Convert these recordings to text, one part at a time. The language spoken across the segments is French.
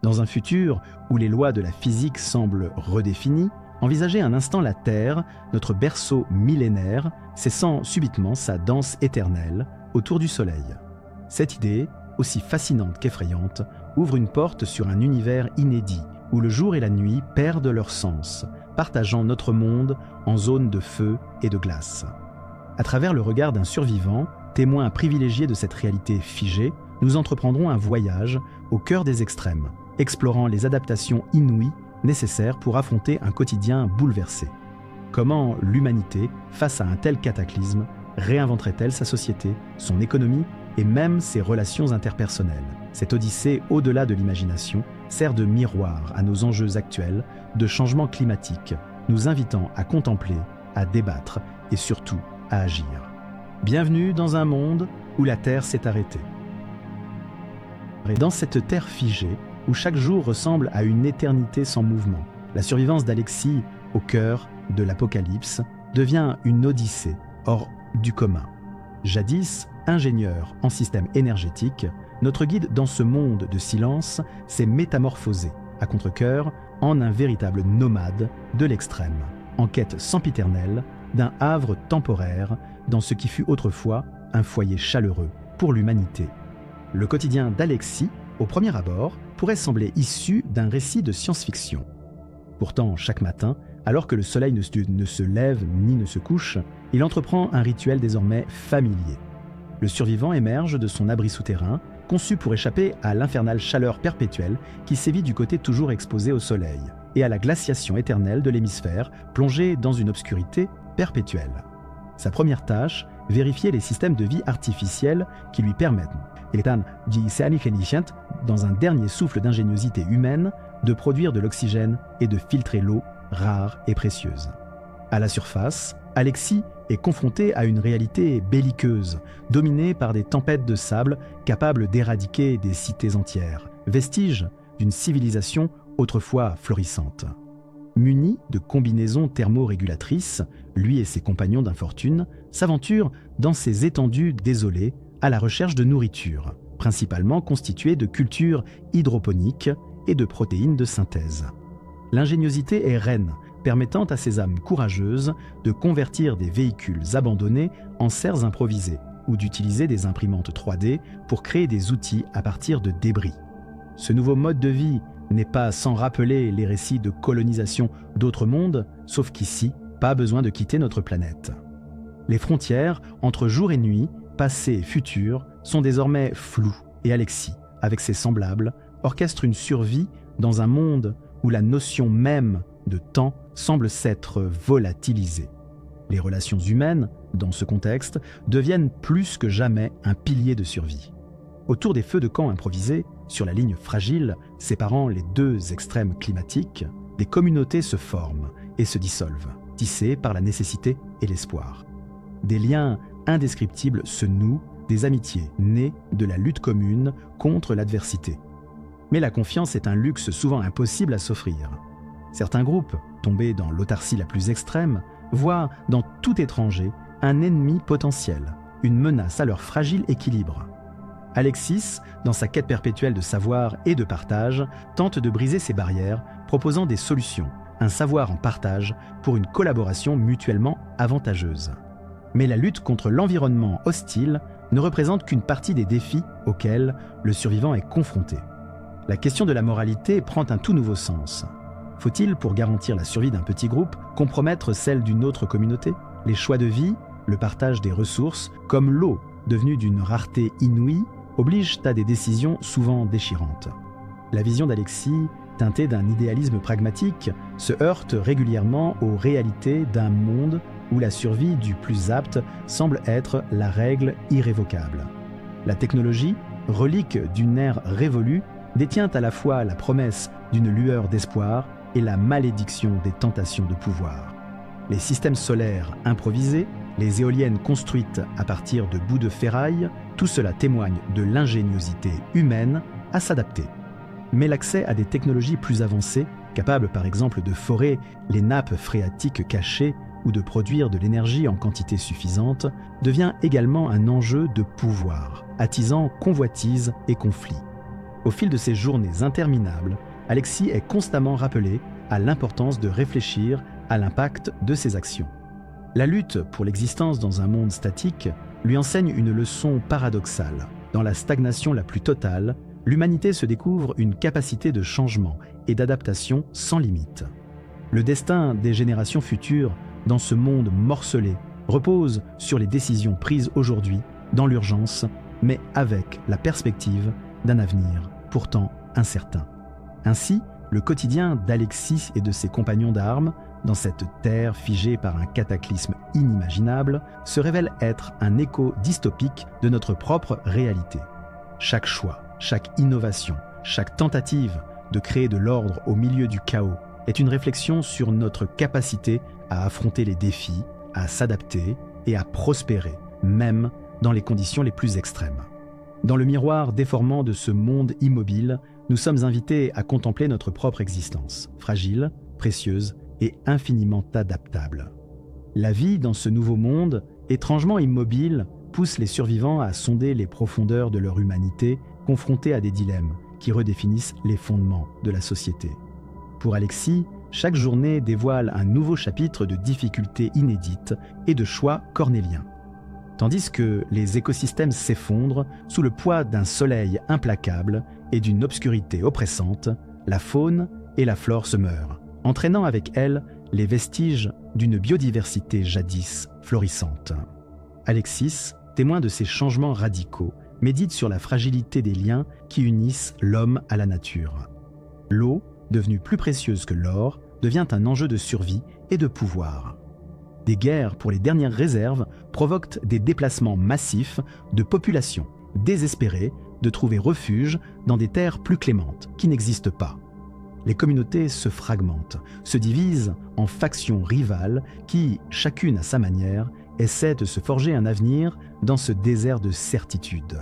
Dans un futur où les lois de la physique semblent redéfinies, envisagez un instant la Terre, notre berceau millénaire, cessant subitement sa danse éternelle autour du Soleil. Cette idée, aussi fascinante qu'effrayante, ouvre une porte sur un univers inédit où le jour et la nuit perdent leur sens, partageant notre monde en zones de feu et de glace. À travers le regard d'un survivant, témoin privilégié de cette réalité figée, nous entreprendrons un voyage au cœur des extrêmes, explorant les adaptations inouïes nécessaires pour affronter un quotidien bouleversé. Comment l'humanité, face à un tel cataclysme, réinventerait-elle sa société, son économie et même ses relations interpersonnelles? Cette odyssée au-delà de l'imagination sert de miroir à nos enjeux actuels de changement climatique, nous invitant à contempler, à débattre et surtout à agir. Bienvenue dans un monde où la Terre s'est arrêtée. Et dans cette Terre figée, où chaque jour ressemble à une éternité sans mouvement, la survivance d'Alexis, au cœur de l'apocalypse, devient une odyssée hors du commun. Jadis, ingénieur en système énergétique, notre guide dans ce monde de silence s'est métamorphosé, à contre-cœur, en un véritable nomade de l'extrême, en quête sempiternelle d'un havre temporaire dans ce qui fut autrefois un foyer chaleureux pour l'humanité. Le quotidien d'Alexis, au premier abord, pourrait sembler issu d'un récit de science-fiction. Pourtant, chaque matin, alors que le soleil ne se lève ni ne se couche, il entreprend un rituel désormais familier. Le survivant émerge de son abri souterrain, conçu pour échapper à l'infernale chaleur perpétuelle qui sévit du côté toujours exposé au soleil, et à la glaciation éternelle de l'hémisphère, plongé dans une obscurité perpétuelle. Sa première tâche, vérifier les systèmes de vie artificiels qui lui permettent, dans un dernier souffle d'ingéniosité humaine, de produire de l'oxygène et de filtrer l'eau rare et précieuse. À la surface, Alexis est confronté à une réalité belliqueuse, dominée par des tempêtes de sable capables d'éradiquer des cités entières, vestiges d'une civilisation autrefois florissante. Munis de combinaisons thermorégulatrices, lui et ses compagnons d'infortune s'aventurent dans ces étendues désolées à la recherche de nourriture, principalement constituée de cultures hydroponiques et de protéines de synthèse. L'ingéniosité est reine, permettant à ces âmes courageuses de convertir des véhicules abandonnés en serres improvisées ou d'utiliser des imprimantes 3D pour créer des outils à partir de débris. Ce nouveau mode de vie n'est pas sans rappeler les récits de colonisation d'autres mondes, sauf qu'ici, pas besoin de quitter notre planète. Les frontières entre jour et nuit, passé et futur, sont désormais floues et Alexis, avec ses semblables, orchestre une survie dans un monde où la notion même de temps semble s'être volatilisée. Les relations humaines, dans ce contexte, deviennent plus que jamais un pilier de survie. Autour des feux de camp improvisés, sur la ligne fragile séparant les deux extrêmes climatiques, des communautés se forment et se dissolvent, tissées par la nécessité et l'espoir. Des liens indescriptibles se nouent, des amitiés nées de la lutte commune contre l'adversité. Mais la confiance est un luxe souvent impossible à s'offrir. Certains groupes, tombés dans l'autarcie la plus extrême, voient dans tout étranger un ennemi potentiel, une menace à leur fragile équilibre. Alexis, dans sa quête perpétuelle de savoir et de partage, tente de briser ces barrières, proposant des solutions, un savoir en partage pour une collaboration mutuellement avantageuse. Mais la lutte contre l'environnement hostile ne représente qu'une partie des défis auxquels le survivant est confronté. La question de la moralité prend un tout nouveau sens. Faut-il, pour garantir la survie d'un petit groupe, compromettre celle d'une autre communauté? Les choix de vie, le partage des ressources, comme l'eau, devenue d'une rareté inouïe, obligent à des décisions souvent déchirantes. La vision d'Alexis, teintée d'un idéalisme pragmatique, se heurte régulièrement aux réalités d'un monde où la survie du plus apte semble être la règle irrévocable. La technologie, relique d'une ère révolue, détient à la fois la promesse d'une lueur d'espoir et la malédiction des tentations de pouvoir. Les systèmes solaires improvisés, les éoliennes construites à partir de bouts de ferraille, tout cela témoigne de l'ingéniosité humaine à s'adapter. Mais l'accès à des technologies plus avancées, capables par exemple de forer les nappes phréatiques cachées ou de produire de l'énergie en quantité suffisante devient également un enjeu de pouvoir, attisant convoitises et conflits. Au fil de ces journées interminables, Alexis est constamment rappelé à l'importance de réfléchir à l'impact de ses actions. La lutte pour l'existence dans un monde statique lui enseigne une leçon paradoxale. Dans la stagnation la plus totale, l'humanité se découvre une capacité de changement et d'adaptation sans limite. Le destin des générations futures dans ce monde morcelé repose sur les décisions prises aujourd'hui dans l'urgence, mais avec la perspective d'un avenir pourtant incertain. Ainsi, le quotidien d'Alexis et de ses compagnons d'armes, dans cette terre figée par un cataclysme inimaginable, se révèle être un écho dystopique de notre propre réalité. Chaque choix, chaque innovation, chaque tentative de créer de l'ordre au milieu du chaos est une réflexion sur notre capacité à affronter les défis, à s'adapter et à prospérer, même dans les conditions les plus extrêmes. Dans le miroir déformant de ce monde immobile, nous sommes invités à contempler notre propre existence, fragile, précieuse et infiniment adaptable. La vie dans ce nouveau monde, étrangement immobile, pousse les survivants à sonder les profondeurs de leur humanité, confrontés à des dilemmes qui redéfinissent les fondements de la société. Pour Alexis, chaque journée dévoile un nouveau chapitre de difficultés inédites et de choix cornéliens. Tandis que les écosystèmes s'effondrent sous le poids d'un soleil implacable et d'une obscurité oppressante, la faune et la flore se meurent, entraînant avec elles les vestiges d'une biodiversité jadis florissante. Alexis, témoin de ces changements radicaux, médite sur la fragilité des liens qui unissent l'homme à la nature. L'eau, devenue plus précieuse que l'or, devient un enjeu de survie et de pouvoir. Des guerres pour les dernières réserves provoquent des déplacements massifs de populations, désespérées de trouver refuge dans des terres plus clémentes, qui n'existent pas. Les communautés se fragmentent, se divisent en factions rivales qui, chacune à sa manière, essaient de se forger un avenir dans ce désert de certitude.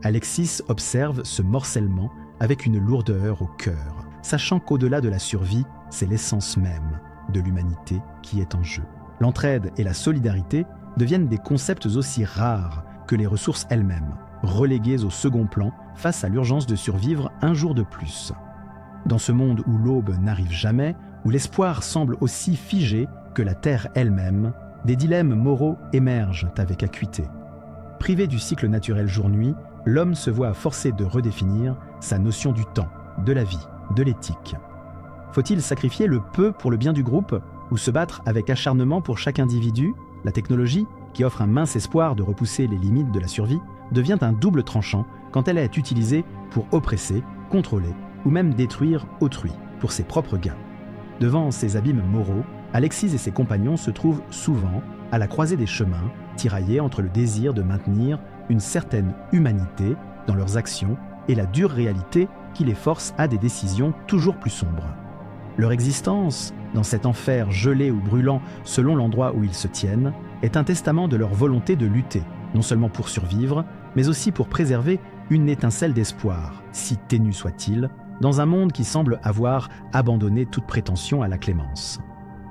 Alexis observe ce morcellement avec une lourdeur au cœur, sachant qu'au-delà de la survie, c'est l'essence même de l'humanité qui est en jeu. L'entraide et la solidarité deviennent des concepts aussi rares que les ressources elles-mêmes, reléguées au second plan face à l'urgence de survivre un jour de plus. Dans ce monde où l'aube n'arrive jamais, où l'espoir semble aussi figé que la terre elle-même, des dilemmes moraux émergent avec acuité. Privé du cycle naturel jour-nuit, l'homme se voit forcé de redéfinir sa notion du temps, de la vie, de l'éthique. Faut-il sacrifier le peu pour le bien du groupe ou se battre avec acharnement pour chaque individu? La technologie, qui offre un mince espoir de repousser les limites de la survie, devient un double tranchant quand elle est utilisée pour oppresser, contrôler ou même détruire autrui pour ses propres gains. Devant ces abîmes moraux, Alexis et ses compagnons se trouvent souvent à la croisée des chemins, tiraillés entre le désir de maintenir une certaine humanité dans leurs actions et la dure réalité qui les force à des décisions toujours plus sombres. Leur existence, dans cet enfer gelé ou brûlant selon l'endroit où ils se tiennent, est un testament de leur volonté de lutter, non seulement pour survivre, mais aussi pour préserver une étincelle d'espoir, si ténue soit-il, dans un monde qui semble avoir abandonné toute prétention à la clémence.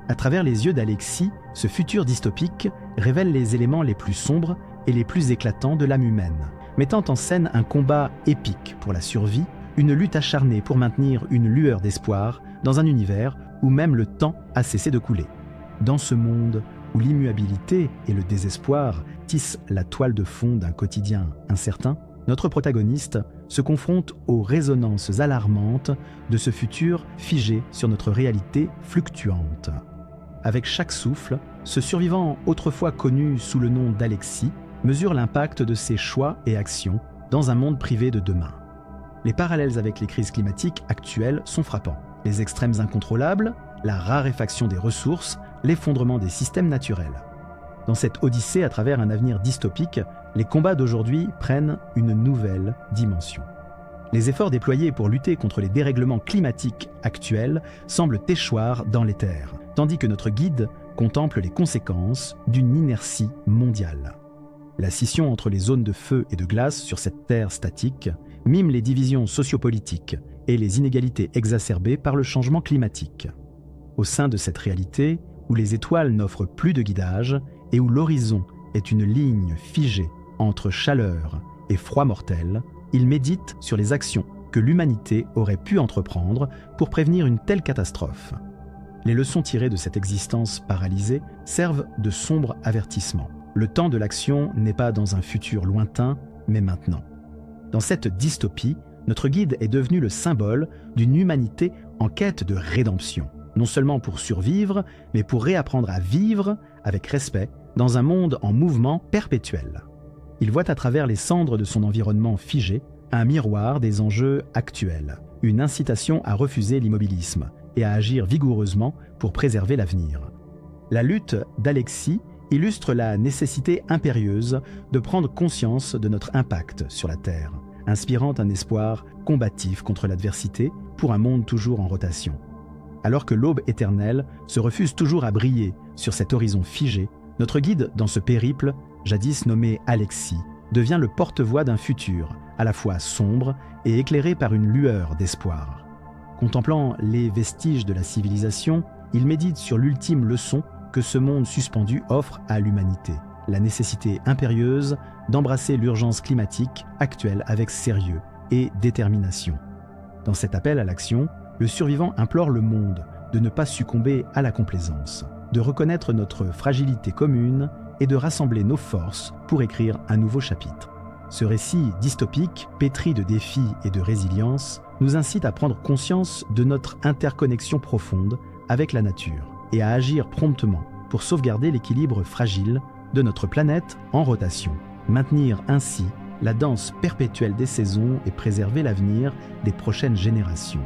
À travers les yeux d'Alexis, ce futur dystopique révèle les éléments les plus sombres et les plus éclatants de l'âme humaine, mettant en scène un combat épique pour la survie, une lutte acharnée pour maintenir une lueur d'espoir dans un univers où même le temps a cessé de couler. Dans ce monde où l'immuabilité et le désespoir tissent la toile de fond d'un quotidien incertain, notre protagoniste se confronte aux résonances alarmantes de ce futur figé sur notre réalité fluctuante. Avec chaque souffle, ce survivant autrefois connu sous le nom d'Alexis mesure l'impact de ses choix et actions dans un monde privé de demain. Les parallèles avec les crises climatiques actuelles sont frappants. Les extrêmes incontrôlables, la raréfaction des ressources, l'effondrement des systèmes naturels. Dans cette odyssée à travers un avenir dystopique, les combats d'aujourd'hui prennent une nouvelle dimension. Les efforts déployés pour lutter contre les dérèglements climatiques actuels semblent échoir dans les terres, tandis que notre guide contemple les conséquences d'une inertie mondiale. La scission entre les zones de feu et de glace sur cette terre statique mime les divisions sociopolitiques et les inégalités exacerbées par le changement climatique. Au sein de cette réalité, où où les étoiles n'offrent plus de guidage et où l'horizon est une ligne figée entre chaleur et froid mortel, il médite sur les actions que l'humanité aurait pu entreprendre pour prévenir une telle catastrophe. Les leçons tirées de cette existence paralysée servent de sombres avertissements. Le temps de l'action n'est pas dans un futur lointain, mais maintenant. Dans cette dystopie, notre guide est devenu le symbole d'une humanité en quête de rédemption. Non seulement pour survivre, mais pour réapprendre à vivre avec respect dans un monde en mouvement perpétuel. Il voit à travers les cendres de son environnement figé un miroir des enjeux actuels, une incitation à refuser l'immobilisme et à agir vigoureusement pour préserver l'avenir. La lutte d'Alexis illustre la nécessité impérieuse de prendre conscience de notre impact sur la Terre, inspirant un espoir combatif contre l'adversité pour un monde toujours en rotation. Alors que l'aube éternelle se refuse toujours à briller sur cet horizon figé, notre guide dans ce périple, jadis nommé Alexis, devient le porte-voix d'un futur à la fois sombre et éclairé par une lueur d'espoir. Contemplant les vestiges de la civilisation, il médite sur l'ultime leçon que ce monde suspendu offre à l'humanité, la nécessité impérieuse d'embrasser l'urgence climatique actuelle avec sérieux et détermination. Dans cet appel à l'action, le survivant implore le monde de ne pas succomber à la complaisance, de reconnaître notre fragilité commune et de rassembler nos forces pour écrire un nouveau chapitre. Ce récit dystopique, pétri de défis et de résilience, nous incite à prendre conscience de notre interconnexion profonde avec la nature et à agir promptement pour sauvegarder l'équilibre fragile de notre planète en rotation, maintenir ainsi la danse perpétuelle des saisons et préserver l'avenir des prochaines générations.